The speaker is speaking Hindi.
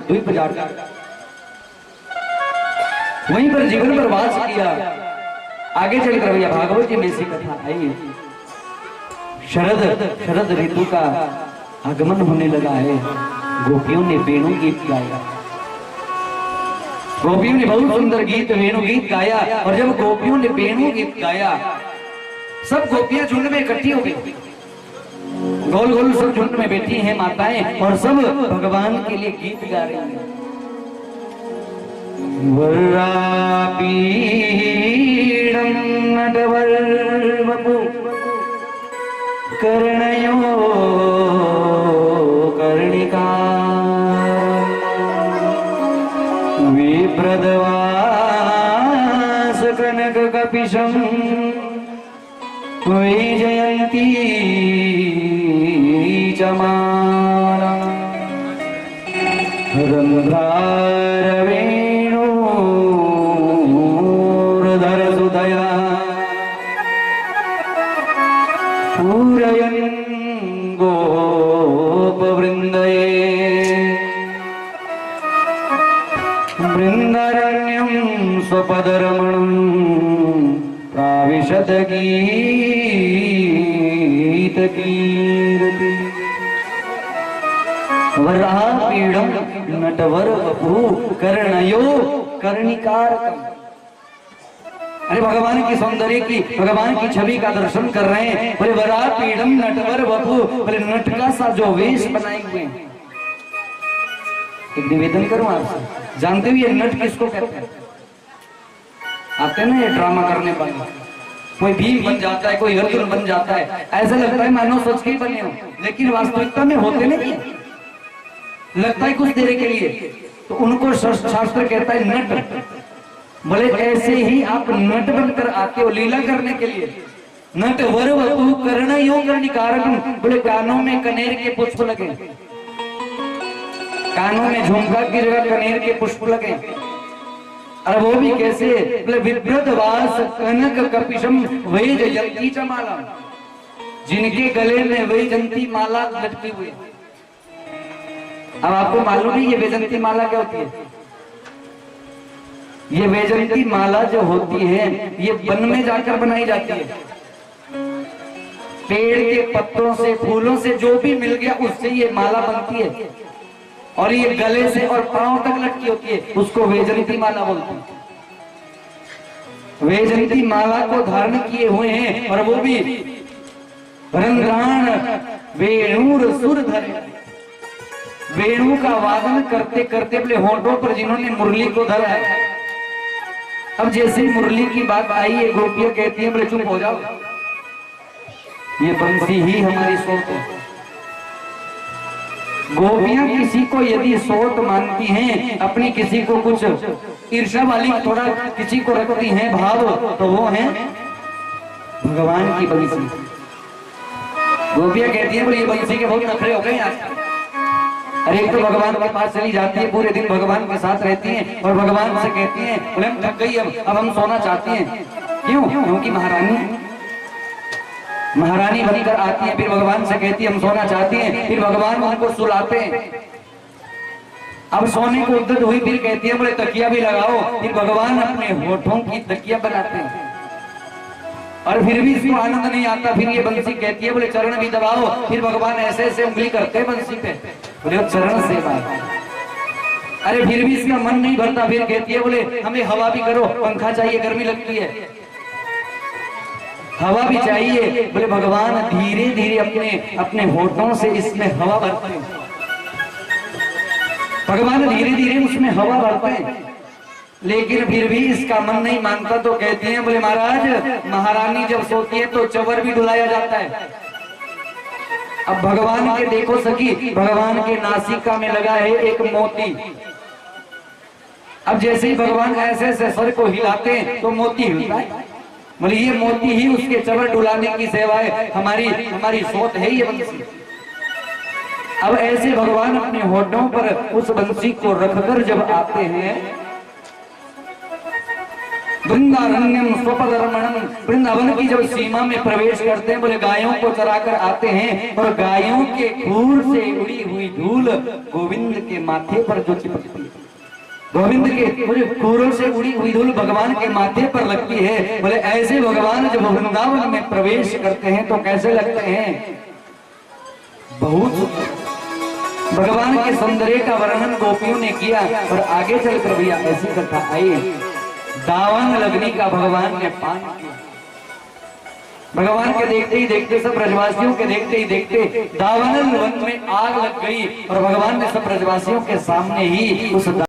द्वीप जाकर वहीं पर जीवन पर वास किया। आगे चलकर भैया भागवत जी में ऐसी कथा आई। शरद ऋतु का आगमन होने लगा है। गोपियों ने वेणु गीत गाया। गोपियों ने बहुत सुंदर गीत वेणु गीत गाया। और जब गोपियों ने वेणु गीत गाया, सब गोपियां झुंड में इकट्ठी हो गई। गोल गोल सब झुंड में बैठी हैं माताएं और सब भगवान के लिए गीत गा रही हैं। वरापीडं नटवर्वपु कर्णयो कर्णिकार विप्रदवास कनक कपिशं वैजयन्ती चमाला रंध्रारवेणुर्धर सुदया पूरयन् गोपवृन्दये वृन्दारण्यं स्वपदरमणं प्राविशत गीतकीर्ति वरापीडं नटवरवपु कर्णयो कर्णिकारकम्। अरे भगवान की सौंदर्य की, भगवान की छवि का दर्शन कर रहे हैं। बोले वरापीडं नटवरवपु, बोले नट का सा जो वेश बनाए हुए हैं। एक निवेदन करूं आपसे, जानते हो ये नट किसको कहते हैं? आते हैं ना ये ड्रामा करने वाले, कोई भीम बन जाता है, कोई अर्जुन बन जाता है, ऐसा लगता है मानो सच के बने हो, लेकिन वास्तविकता में होते नहीं, लगता है कुछ देर के लिए। तो उनको शास्त्र कहता है नट। बोले ऐसे ही आप नट बनकर आते हो लीला करने के लिए। नट वर वपु कर्णयो कर्णिकारकम्। बोले कानों में कनेर के पुष्प लगे, कानों में झुमका गिरेगा, कनेर के पुष्प लगे। और वो भी कैसे? बोले विभ्रतवास कनक कपिशम वैजयंती चमाला, जिनके गले में वैजयंती माला लटकी हुई। अब आपको मालूम है ये वैजयंती माला क्या होती है? ये वैजयंती माला जो होती है ये वन में जाकर बनाई जाती है। पेड़ के पत्तों से, फूलों से जो भी मिल गया उससे ये माला बनती है। और ये गले से और पांव तक लटकी होती है, उसको वैजयंती माला बोलते हैं। वैजयंती माला को धारण किए हुए हैं और वो भी रंध्राण वेणुर सुर धरे। वेणु का वादन करते करते अपने होठों पर जिन्होंने मुरली को धरा है। अब जैसे मुरली की बात आई है, गोपियां कहती हैं बोले चुप हो जाओ, ये बंसी ही हमारी सोच है। गोपियां किसी को यदि सोत मानती हैं, अपनी किसी को कुछ ईर्ष्या वाली थोड़ा किसी को रखती हैं भाव, तो वो है भगवान की बंसी। गोपियां कहती हैं बोले ये बंसी के बहुत नखरे हो गए आज। अरे एक तो भगवान के पास चली जाती है, पूरे दिन भगवान के साथ रहती हैं और भगवान से कहती हैं बोले हम थक गई, अब हम सोना चाहती हैं। क्यों? क्योंकि महारानी बनकर आती है, फिर भगवान से कहती है हम सोना चाहती हैं, फिर भगवान उनको सुलाते हैं। अब सोने को उद्यत हुई, फिर कहती है बोले तकिया भी लगाओ, फिर भगवान अपने होठों की तकिया बनाते हैं। और फिर भी इसको आनंद नहीं आता, फिर ये बंसी कहती है बोले चरण भी दबाओ, फिर भगवान ऐसे ऐसे उंगली करते हैं बंसी पे, बोले चरण से बात। अरे फिर भी इसका मन नहीं भरता, फिर कहती है बोले हमें हवा भी करो, पंखा चाहिए, गर्मी लगती है, हवा भी चाहिए। बोले भगवान धीरे धीरे अपने अपने होठों से इसमें हवा भरते हैं, भगवान धीरे धीरे उसमें हवा भरते हैं। लेकिन फिर भी इसका मन नहीं मानता, तो कहते हैं बोले महाराज महारानी जब सोती है तो चवर भी डुलाया जाता है। अब भगवान के देखो सखी, भगवान के नासिका में लगा है एक मोती। अब जैसे ही भगवान ऐसे ऐसे सर को हिलाते हैं तो मोती हिलता है। बोले ये मोती ही उसके चवर डुलाने की सेवा है, हमारी सोच है ये बंसी। अब ऐसे भगवान अपने होठों पर उस बंसी को रखकर जब आते हैं, वृंदारण्यम स्वपदरमणम, वृंदावन की जब सीमा में प्रवेश करते हैं, बोले गायों को चराकर आते हैं और गायों के खूर से उड़ी हुई धूल गोविंद के माथे पर जो चिपकती है, गोविंद के खूरों से उड़ी हुई धूल भगवान के माथे पर लगती है। बोले ऐसे भगवान जब वृंदावन में प्रवेश करते हैं तो कैसे लगते हैं? बहुत भगवान के सौंदर्य का वर्णन गोपियों ने किया। और आगे चलकर भैया ऐसी कथा आई, दावन लगनी का भगवान ने पान किया। भगवान के देखते ही देखते, सब ब्रजवासियों के देखते ही देखते दावानल वन में आग लग गई और भगवान ने सब ब्रजवासियों के सामने ही उस